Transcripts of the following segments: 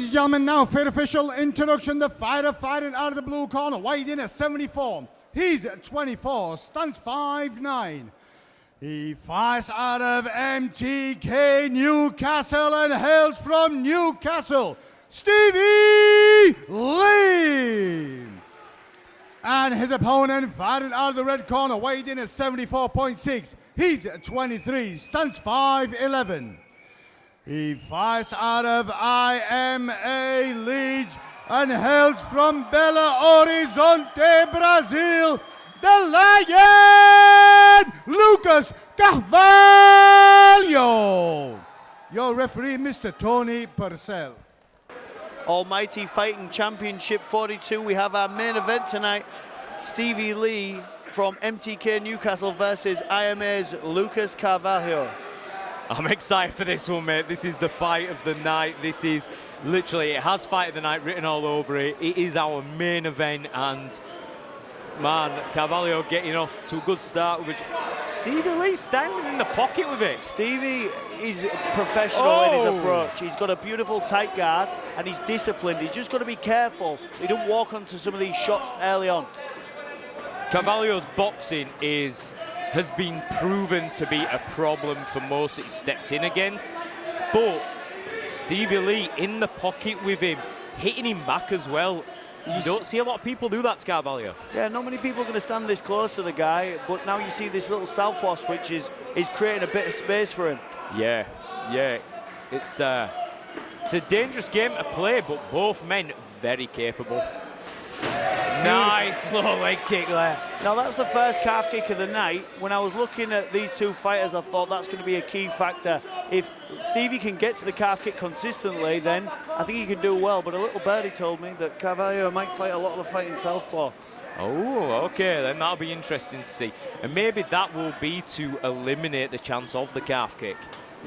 and gentlemen, now for official introduction, the fighter fighting out of the blue corner, weighed in at 74. He's at 24, stands 5'9". He fights out of MTK Newcastle and hails from Newcastle, Stevie Lee. And his opponent fighting out of the red corner, weighed in at 74.6. He's at 23, stands 5'11". He fights out of IMA Leeds and hails from Belo Horizonte, Brazil, the Lion, Lucas Carvalho. Your referee, Mr. Tony Purcell. Almighty Fighting Championship 42, we have our main event tonight. Stevie Lee from MTK Newcastle versus IMA's Lucas Carvalho. I'm excited for this one, mate. This is the fight of the night. This is literally, it has fight of the night written all over it. It is our main event, and man, Carvalho getting off to a good start with it. Stevie Lee standing in the pocket with it. Stevie is professional in his approach. He's got a beautiful tight guard and he's disciplined. He's just got to be careful he don't walk onto some of these shots early on. Carvalho's boxing has been proven to be a problem for most that he stepped in against, but Stevie Lee in the pocket with him, hitting him back as well. You don't see a lot of people do that to Carvalho. Yeah, not many people are going to stand this close to the guy, but now you see this little southpaw switch is creating a bit of space for him. Yeah, it's a dangerous game to play, but both men very capable. Nice low leg kick there. Now that's the first calf kick of the night. When I was looking at these two fighters, I thought that's going to be a key factor. If Stevie can get to the calf kick consistently, then I think he can do well. But a little birdie told me that Carvalho might fight a lot of the fight in southpaw. Oh, okay, then that'll be interesting to see. And maybe that will be to eliminate the chance of the calf kick.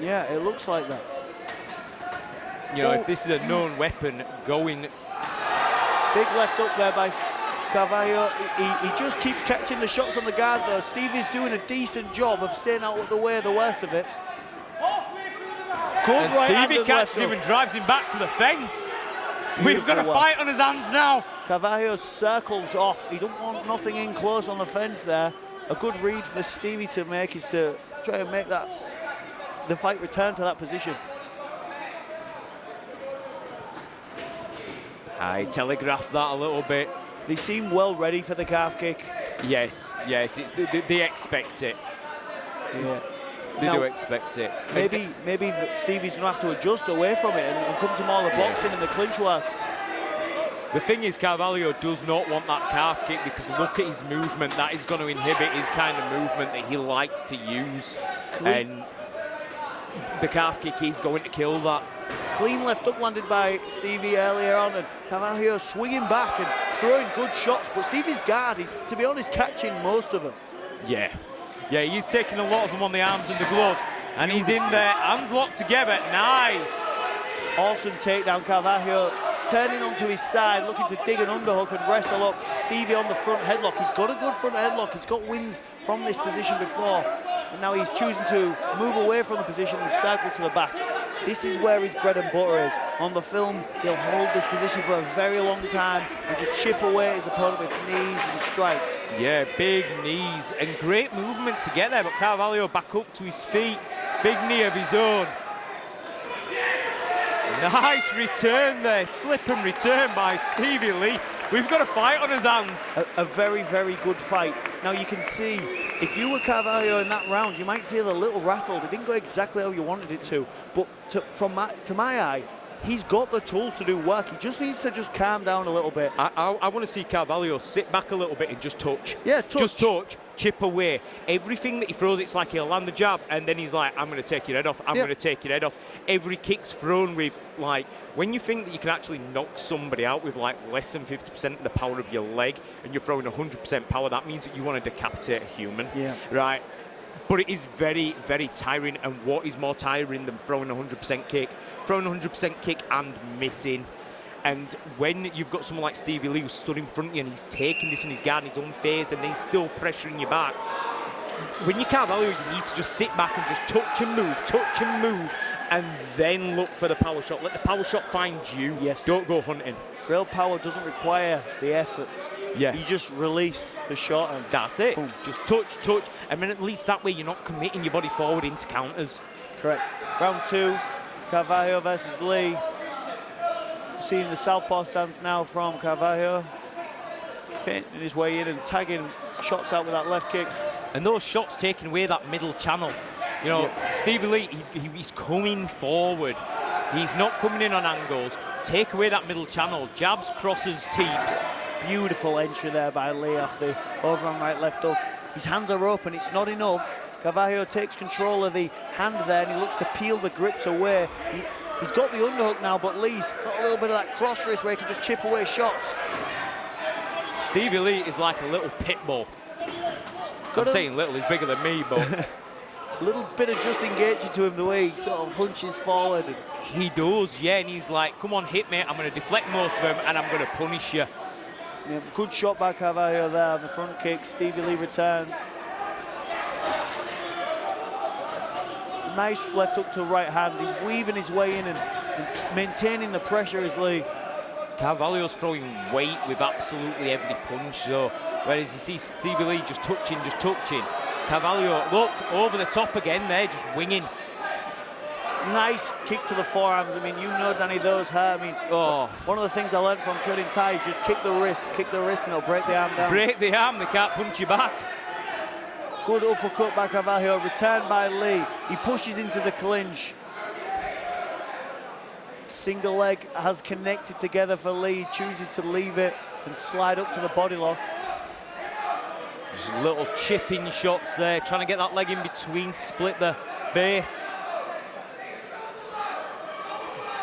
Yeah, it looks like that. You know, if this is a known weapon going... Big left up there by Carvalho. He just keeps catching the shots on the guard though. Stevie's doing a decent job of staying out of the way of the worst of it. Good and Stevie catches him and drives him back to the fence. We've got a fight on his hands now. Carvalho circles off. He don't want nothing in close on the fence there. A good read for Stevie to make is to try and make the fight return to that position. I telegraphed that a little bit. They seem well ready for the calf kick. Yes, it's they expect it. Yeah. They do expect it. Maybe Stevie's going to have to adjust away from it and come to more of the boxing and the clinch work. The thing is, Carvalho does not want that calf kick because look at his movement. That is going to inhibit his kind of movement that he likes to use. And the calf kick is going to kill that. Clean left hook landed by Stevie earlier on, and Carvalho swinging back and throwing good shots, but Stevie's guard is, to be honest, catching most of them. Yeah, he's taking a lot of them on the arms and the gloves, and he's in there, hands locked together, nice. Awesome takedown, Carvalho turning onto his side, looking to dig an underhook and wrestle up. Stevie on the front headlock. He's got a good front headlock. He's got wins from this position before, and now he's choosing to move away from the position and circle to the back. This is where his bread and butter is. On the film, he'll hold this position for a very long time and just chip away at his opponent with knees and strikes. Yeah, big knees and great movement to get there, but Carvalho back up to his feet. Big knee of his own. Nice return there, slip and return by Stevie Lee. We've got a fight on his hands. A very, very good fight. Now you can see, if you were Carvalho in that round, you might feel a little rattled. It didn't go exactly how you wanted it to, but to my eye, he's got the tools to do work. He just needs to just calm down a little bit. I want to see Carvalho sit back a little bit and just touch. Yeah, touch. Just touch, chip away. Everything that he throws, it's like he'll land the jab, and then he's like, I'm going to take your head off, I'm going to take your head off. Every kick's thrown with, like, when you think that you can actually knock somebody out with, like, less than 50% of the power of your leg, and you're throwing 100% power, that means that you want to decapitate a human. Yeah. Right? But it is very, very tiring, and what is more tiring than throwing a 100% kick? Throwing a 100% kick and missing. And when you've got someone like Stevie Lee who stood in front of you and he's taking this in his guard and he's unfazed and he's still pressuring you back, when you Carvalho, you need to just sit back and just touch and move, and then look for the power shot. Let the power shot find you. Yes. Don't go hunting. Real power doesn't require the effort. Yeah. You just release the shot and That's it. boom. Just touch, touch. And then at least that way you're not committing your body forward into counters. Correct. Round 2, Carvalho versus Lee. Seeing the southpaw stance now from Carvalho. Feinting his way in and tagging shots out with that left kick. And those shots taking away that middle channel. You know, Stevie Lee, he's coming forward. He's not coming in on angles. Take away that middle channel. Jabs, crosses, teeps. Beautiful entry there by Lee off the overhand right left hook. His hands are open, it's not enough. Carvalho takes control of the hand there and he looks to peel the grips away. He's got the underhook now, but Lee's got a little bit of that cross wrist where he can just chip away shots. Stevie Lee is like a little pit bull. I'm saying little, he's bigger than me, but... A little bit of just engaging to him, the way he sort of hunches forward. He does, yeah, and he's like, come on, hit me. I'm going to deflect most of them and I'm going to punish you. Yeah, good shot by Carvalho there on the front kick. Stevie Lee returns. Nice left hook to right hand. He's weaving his way in and maintaining the pressure as Lee. Carvalho's throwing weight with absolutely every punch, so whereas you see Stevie Lee just touching. Carvalho, look, over the top again there, just winging. Nice kick to the forearms. I mean, you know, Danny, those hurt. I mean, one of the things I learned from Trading Thai is just kick the wrist, and it'll break the arm down. Break the arm, they can't punch you back. Good uppercut by Carvalho, returned by Lee. He pushes into the clinch. Single leg has connected together for Lee. He chooses to leave it and slide up to the body lock. Just little chipping shots there, trying to get that leg in between to split the base.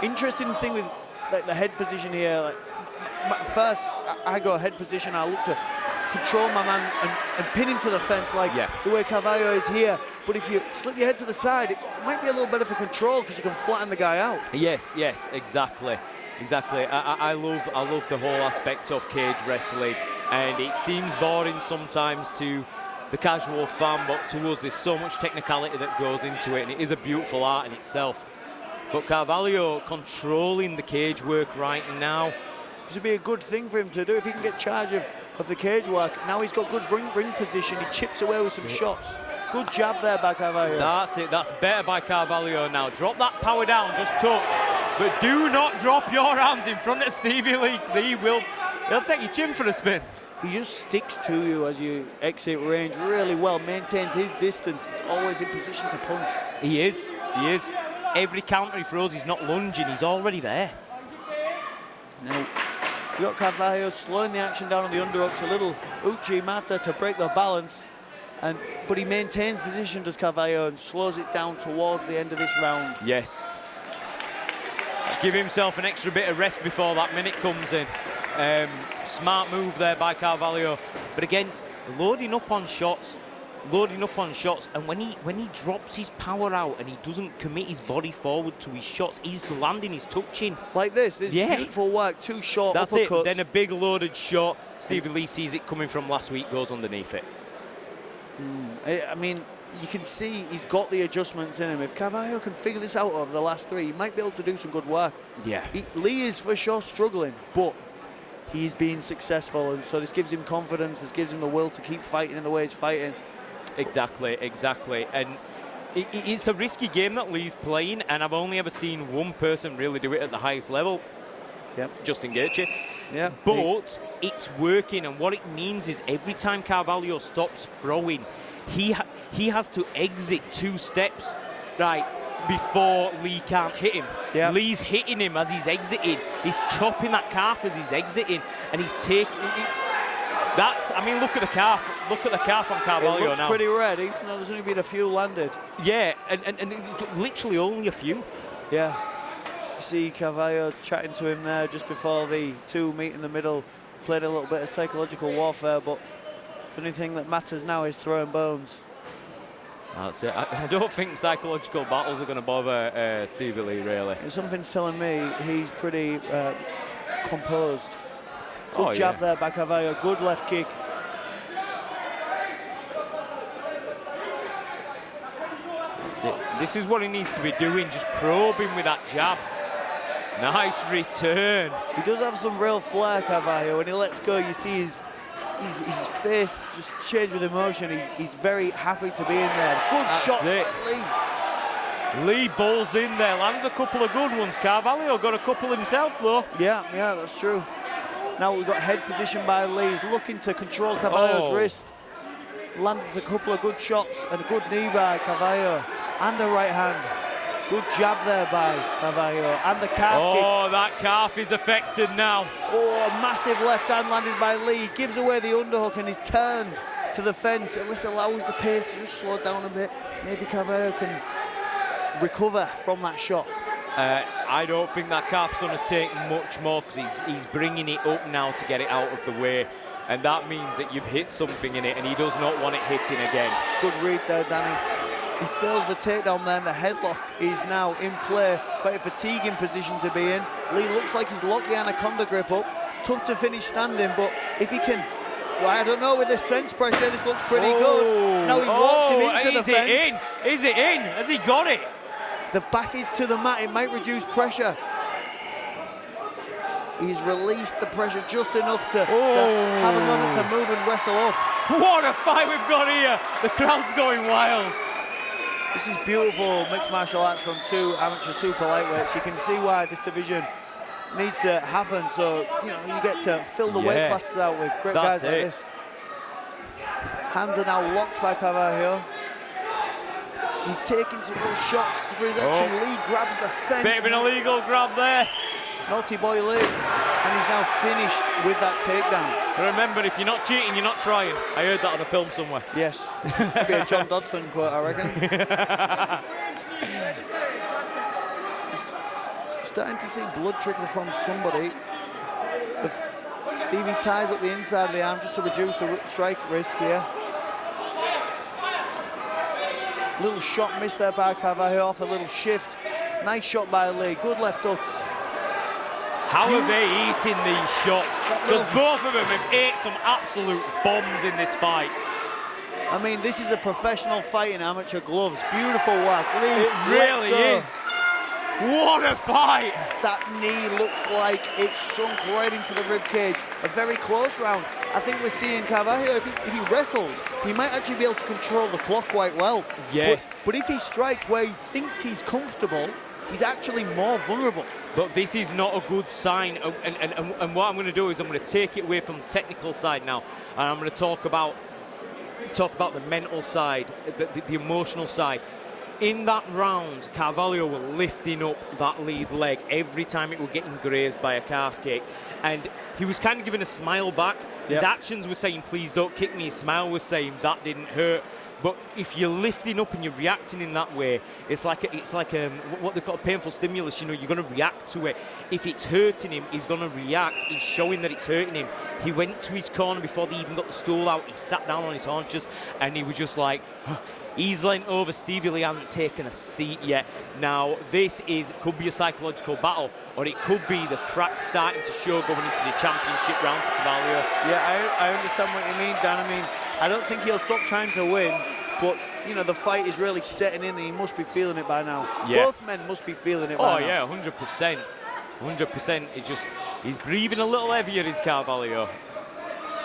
Interesting thing with like, the head position here. Like, first, I go head position. I look to control my man and pin him to the fence like the way Carvalho is here. But if you slip your head to the side, it might be a little better for control because you can flatten the guy out. Yes, exactly. I love the whole aspect of cage wrestling, and it seems boring sometimes to the casual fan, but to us there's so much technicality that goes into it, and it is a beautiful art in itself. But Carvalho controlling the cage work right now. This would be a good thing for him to do if he can get charge of the cage work. Now he's got good ring position. He chips away with some shots. Good jab there by Carvalho. That's it. That's better by Carvalho now. Drop that power down. Just touch. But do not drop your hands in front of Stevie Lee, because he'll take your chin for a spin. He just sticks to you as you exit range really well. Maintains his distance. He's always in position to punch. He is. Every counter he throws, he's not lunging. He's already there. Now, you got Carvalho slowing the action down on the underhooks, a little uchi mata to break the balance, but he maintains position, does Carvalho, and slows it down towards the end of this round. Yes. Give himself an extra bit of rest before that minute comes in. Smart move there by Carvalho, but again, loading up on shots, and when he drops his power out and he doesn't commit his body forward to his shots, he's landing, he's touching. Like this beautiful work, two short That's uppercuts. It, then a big loaded shot. Stevie Lee sees it coming from last week, goes underneath it. I mean, you can see he's got the adjustments in him. If Carvalho can figure this out over the last three, he might be able to do some good work. Yeah. Lee is for sure struggling, but he's been successful, and so this gives him confidence, this gives him the will to keep fighting in the way he's fighting. Exactly. And it's a risky game that Lee's playing, and I've only ever seen one person really do it at the highest level. Yep. Justin Gaethje. Yeah. But it's working, and what it means is every time Carvalho stops throwing, he has to exit 2 steps, right, before Lee can't hit him. Yep. Lee's hitting him as he's exiting. He's chopping that calf as he's exiting, and he's taking... I mean, look at the calf. Look at the calf on Carvalho now. It looks pretty red, even though there's only been a few landed. Yeah, and literally only a few. Yeah. You see Carvalho chatting to him there just before the two meet in the middle. Played a little bit of psychological warfare, but the only thing that matters now is throwing bones. That's it. I don't think psychological battles are going to bother Stevie Lee, really. Something's telling me he's pretty composed. Good jab there by Carvalho, good left kick. That's it. This is what he needs to be doing, just probing with that jab. Nice return. He does have some real flair, Carvalho. When he lets go, you see his face just change with emotion. He's very happy to be in there. Good shots by Lee. Lee balls in there, lands a couple of good ones. Carvalho got a couple himself, though. Yeah, that's true. Now we've got head position by Lee. He's looking to control Carvalho's wrist. Lands a couple of good shots and a good knee by Carvalho. And a right hand. Good jab there by Carvalho. And the calf kick. Oh, that calf is affected now. Oh, a massive left hand landed by Lee. Gives away the underhook and is turned to the fence. And this allows the pace to just slow down a bit. Maybe Carvalho can recover from that shot. I don't think that calf's going to take much more because he's bringing it up now to get it out of the way. And that means that you've hit something in it and he does not want it hitting again. Good read there, Danny. He fails the takedown there, and the headlock is now in play. Quite a fatiguing position to be in. Lee looks like he's locked the anaconda grip up. Tough to finish standing, but if he can, well, I don't know, with this fence pressure, this looks pretty good. Now he walks him into the fence. Is it in? Has he got it? The back is to the mat, it might reduce pressure. He's released the pressure just enough to have a moment to move and wrestle up. What a fight we've got here. The crowd's going wild. This is beautiful mixed martial arts from two amateur super lightweights. You can see why this division needs to happen. So, you know, you get to fill the weight classes out with great guys like this. Hands are now locked by Carvalho. He's taking some little shots for his action. Lee grabs the fence. Bit of an illegal grab there. Naughty boy Lee. And he's now finished with that takedown. Remember, if you're not cheating, you're not trying. I heard that on a film somewhere. Yes. Maybe a John Dodson quote, I reckon. Starting to see blood trickle from somebody. Stevie ties up the inside of the arm just to reduce the strike risk here. Little shot missed there by Carvalho off a little shift. Nice shot by Lee. Good left hook. How are they eating these shots? Because both of them have ate some absolute bombs in this fight. I mean, this is a professional fight in amateur gloves. Beautiful work. Lee, it really is. What a fight! That knee looks like it's sunk right into the rib cage. A very close round. I think we're seeing Carvalho, if he wrestles, he might actually be able to control the clock quite well. Yes. But if he strikes where he thinks he's comfortable, he's actually more vulnerable. But this is not a good sign. And what I'm going to do is I'm going to take it away from the technical side now, and I'm going to talk about the mental side, the emotional side. In that round, Carvalho were lifting up that lead leg every time it was getting grazed by a calf kick. And he was kind of giving a smile back. His actions were saying, please don't kick me. His smile was saying, that didn't hurt. But if you're lifting up and you're reacting in that way, it's like what they call a painful stimulus. You know, you're going to react to it. If it's hurting him, he's going to react. He's showing that it's hurting him. He went to his corner before they even got the stool out. He sat down on his haunches, and he was just like, he's leant over. Stevie Lee hasn't taken a seat yet. Now, this could be a psychological battle, or it could be the crack starting to show going into the championship round for Carvalho. Yeah, I understand what you mean, Dan. I mean, I don't think he'll stop trying to win, but, you know, the fight is really setting in, and he must be feeling it by now. Yeah. Both men must be feeling it by now. Oh, yeah, 100%. 100%. He's breathing a little heavier, is Carvalho.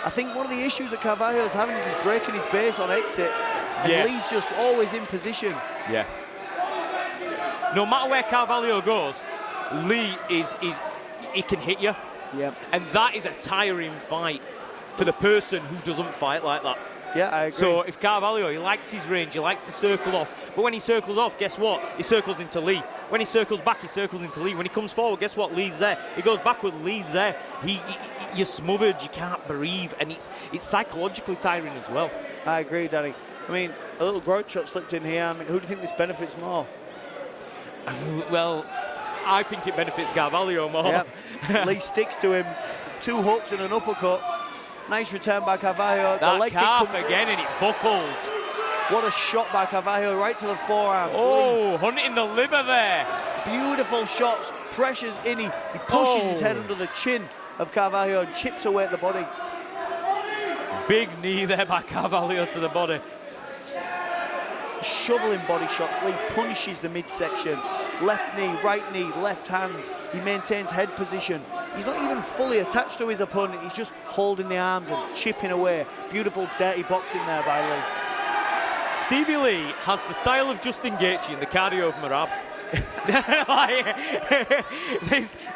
I think one of the issues that Carvalho is having is he's breaking his base on exit, and Lee's just always in position. Yeah. No matter where Carvalho goes, Lee he can hit you. Yeah. And that is a tiring fight for the person who doesn't fight like that. Yeah, I agree. So if Carvalho, he likes his range, he likes to circle off. But when he circles off, guess what? He circles into Lee. When he circles back, he circles into Lee. When he comes forward, guess what? Lee's there. He goes backward, Lee's there. You're smothered, you can't breathe, and it's psychologically tiring as well. I agree, Danny. I mean, a little groin shot slipped in here. I mean, who do you think this benefits more? Well, I think it benefits Carvalho more. Yep. Lee sticks to him. 2 hooks and an uppercut. Nice return by Carvalho. That the leg calf kick comes again, and it buckled. What a shot by Carvalho, right to the forearms. Oh, Lee. hunting the liver there. Beautiful shots, pressures in. He pushes his head under the chin of Carvalho and chips away at the body. Big knee there by Carvalho to the body. shoveling body shots. Lee punishes the midsection. Left knee, right knee, left hand. He maintains head position. He's not even fully attached to his opponent. He's just holding the arms and chipping away. Beautiful, dirty boxing there by Lee. Stevie Lee has the style of Justin Gaethje and the cardio of Marab.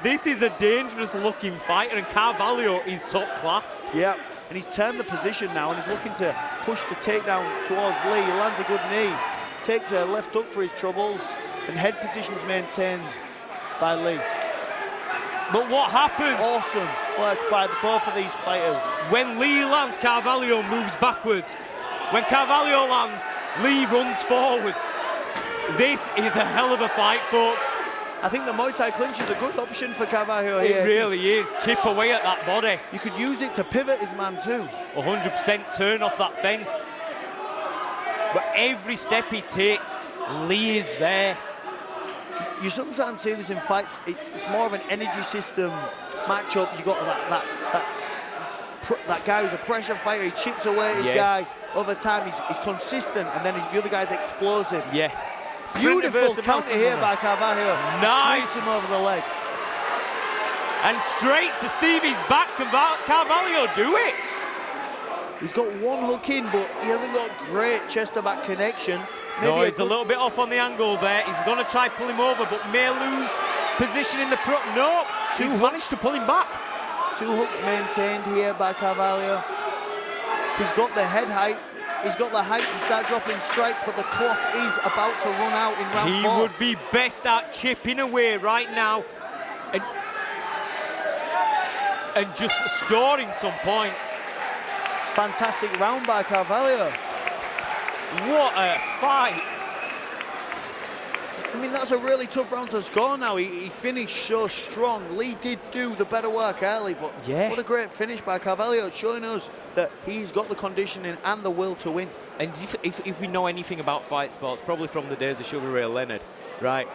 This is a dangerous looking fighter, and Carvalho is top class. Yeah, and he's turned the position now and he's looking to push the takedown towards Lee. He lands a good knee, takes a left hook for his troubles, and head position's maintained by Lee. But what happens? Awesome work by both of these fighters. When Lee lands, Carvalho moves backwards. When Carvalho lands, Lee runs forwards. This is a hell of a fight, folks. I think the Muay Thai clinch is a good option for Carvalho It here. really is. Chip away at that body. You could use it to pivot his man too. 100% turn off that fence. But every step he takes, Lee is there. You sometimes see this in fights. It's more of an energy system matchup. You got that guy who's a pressure fighter. He chips away at his guy over time. He's consistent, and then the other guy's explosive. Yeah. Beautiful counter here by Carvalho. Nice. Sweeps him over the leg. And straight to Stevie's back. Can Carvalho do it? He's got one hook in, but he hasn't got great chest to back connection. Maybe no, he's a little bit off on the angle there. He's going to try pull him over, but may lose position in the front. No, he's managed to pull him back. 2 hooks maintained here by Carvalho. He's got the head height. He's got the height to start dropping strikes, but the clock is about to run out in round 4. He would be best at chipping away right now and just scoring some points. Fantastic round by Carvalho. What a fight. I mean, that's a really tough round to score now. He finished so strong. Lee did do the better work early, but what a great finish by Carvalho, showing us that he's got the conditioning and the will to win. And if we know anything about fight sports, probably from the days of Sugar Ray Leonard, right?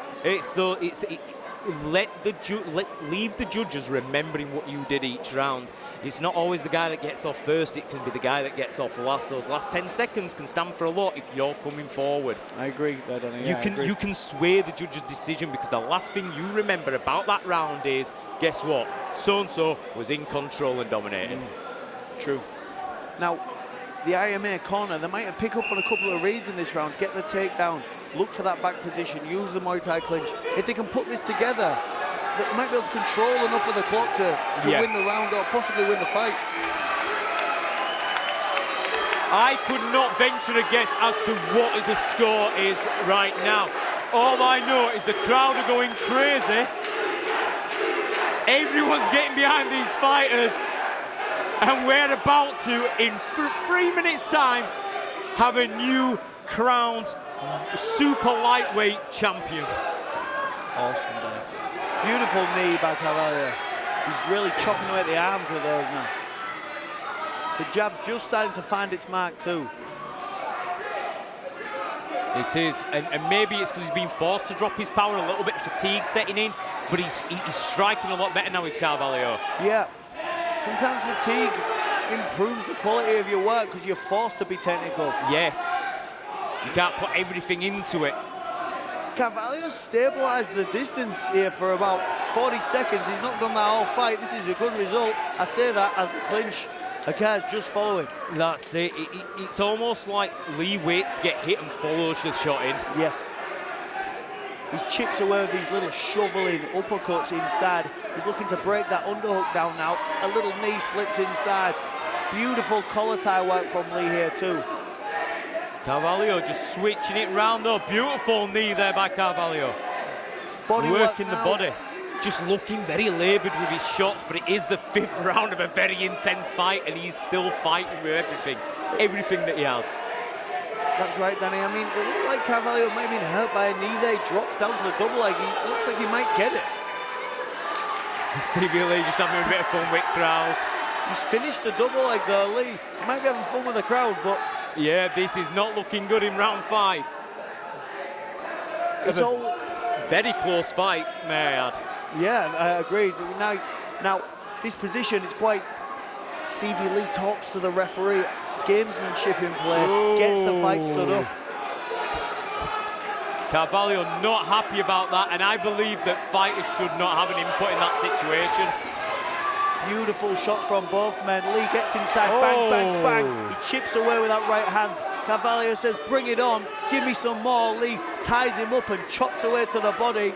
Leave the judges remembering what you did each round. It's not always the guy that gets off first, it can be the guy that gets off last. Those last 10 seconds can stand for a lot if you're coming forward. I agree, Danny. You can sway the judge's decision, because the last thing you remember about that round is, guess what? So-and-so was in control and dominating. True. Now, the IMA corner, they might pick up on a couple of reads in this round, get the takedown, look for that back position, use the Muay Thai clinch. If they can put this together, they might be able to control enough of the clock to win the round or possibly win the fight. I could not venture a guess as to what the score is right now. All I know is the crowd are going crazy. Everyone's getting behind these fighters. And we're about to, in 3 minutes' time, have a new crowned super lightweight champion. Awesome, Dan. Beautiful knee by Carvalho. He's really chopping away at the arms with those now. The jab's just starting to find its mark too. It is, and maybe it's because he's been forced to drop his power, a little bit of fatigue setting in, but he's striking a lot better now, is Carvalho. Yeah. Sometimes fatigue improves the quality of your work because you're forced to be technical. Yes. You can't put everything into it. Carvalho's stabilised the distance here for about 40 seconds. He's not done that all fight. This is a good result. I say that as the clinch occurs just following. That's it. It's almost like Lee waits to get hit and follows the shot in. Yes. He chips away with these little shoveling uppercuts inside. He's looking to break that underhook down now. A little knee slips inside. Beautiful collar tie work from Lee here too. Carvalho just switching it round though. Beautiful knee there by Carvalho. Body working work the body. Just looking very laboured with his shots, but it is the 5th round of a very intense fight, and he's still fighting with everything that he has. That's right, Danny. I mean, it looked like Carvalho might have been hurt by a knee there. He drops down to the double leg. It looks like he might get it. Stevie Lee just having a bit of fun with crowd. He's finished the double leg though, Lee. He might be having fun with the crowd, but... Yeah, this is not looking good in round 5. It's all... Very close fight, may I add. Yeah, I agree. Now, this position is quite... Stevie Lee talks to the referee. Gamesmanship in play. Gets the fight stood up. Carvalho not happy about that, and I believe that fighters should not have an input in that situation. Beautiful shots from both men. Lee gets inside, bang, bang, bang. He chips away with that right hand. Carvalho says, bring it on, give me some more. Lee ties him up and chops away to the body.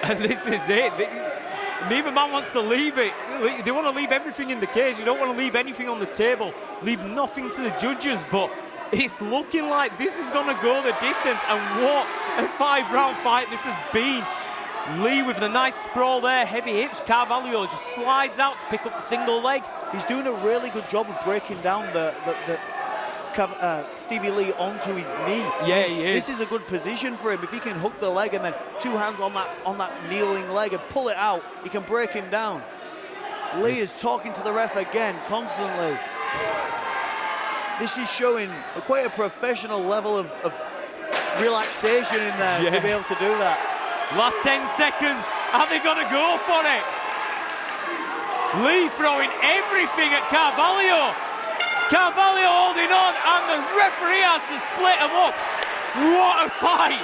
And this is it. Neither man wants to leave it. They want to leave everything in the cage. You don't want to leave anything on the table. Leave nothing to the judges, but it's looking like this is going to go the distance. And what a 5-round fight this has been. Lee with the nice sprawl there, heavy hips. Carvalho just slides out to pick up the single leg. He's doing a really good job of breaking down Stevie Lee onto his knee. Yeah, he is. This is a good position for him. If he can hook the leg and then 2 hands on that kneeling leg and pull it out, he can break him down. Lee is talking to the ref again, constantly. This is showing quite a professional level of relaxation in there to be able to do that. Last 10 seconds, are they going to go for it? Lee throwing everything at Carvalho. Carvalho holding on, and the referee has to split them up. What a fight!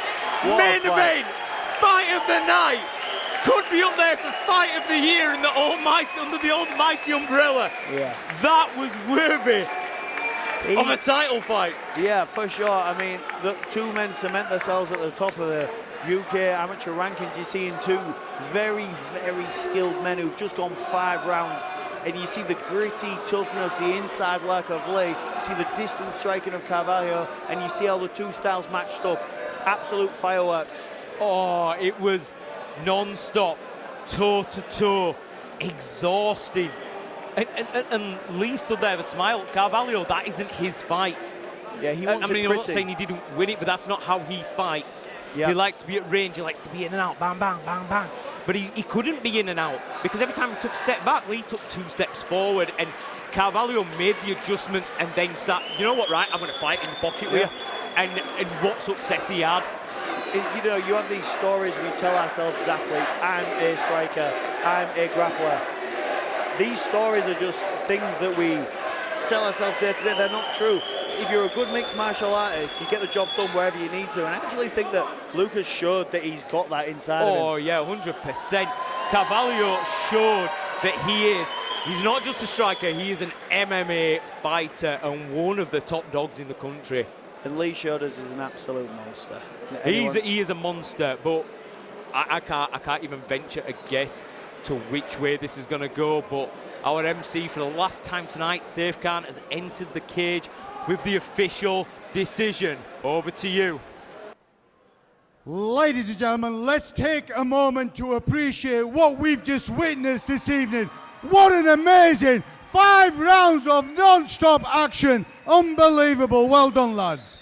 Main event, fight of the night. Could be up there for fight of the year in the under the almighty umbrella. Yeah. That was worthy of a title fight. Yeah, for sure. I mean, the 2 men cement themselves at the top of the UK amateur rankings. You're seeing 2 very, very skilled men who've just gone 5 rounds. And you see the gritty toughness, the inside work of Lee. You see the distance striking of Carvalho, and you see how the 2 styles matched up. It's absolute fireworks. Oh, it was non-stop, toe-to-toe, exhausting. And Lee stood there with a smile. Carvalho, that isn't his fight. Yeah, he wants I'm not saying he didn't win it, but that's not how he fights. He likes to be at range, he likes to be in and out, bang, bang, bang, bang. But he couldn't be in and out, because every time he took a step back, Lee took 2 steps forward, and Carvalho made the adjustments and then you know what, right, I'm going to fight in the pocket with you. And what success he had. You know, you have these stories we tell ourselves as athletes, I'm a striker, I'm a grappler. These stories are just things that we tell ourselves day to day. They're not true. If you're a good mixed martial artist, you get the job done wherever you need to. And I actually think that Lucas showed that he's got that inside of him. Oh, yeah, 100%. Carvalho showed that he's not just a striker, he is an MMA fighter and one of the top dogs in the country. And Lee showed us he's an absolute monster. He is a monster, but I can't even venture a guess to which way this is going to go. But our MC for the last time tonight, Saif Khan, has entered the cage with the official decision. Over to you. Ladies and gentlemen, let's take a moment to appreciate what we've just witnessed this evening. What an amazing 5 rounds of non-stop action. Unbelievable. Well done, lads.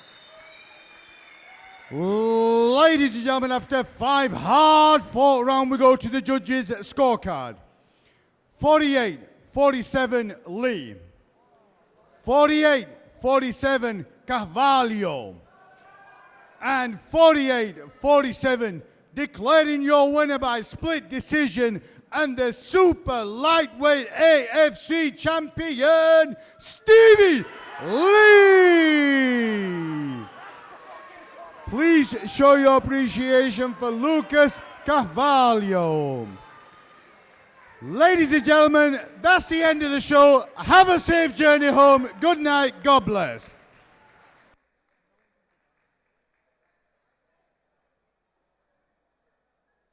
Ladies and gentlemen, after 5 hard-fought rounds, we go to the judges' scorecard. 48-47 Lee. 48-47 Carvalho. And 48-47 declaring your winner by split decision and the super lightweight AFC champion, Stevie Lee. Please show your appreciation for Lucas Carvalho. Ladies and gentlemen, that's the end of the show. Have a safe journey home. Good night. God bless.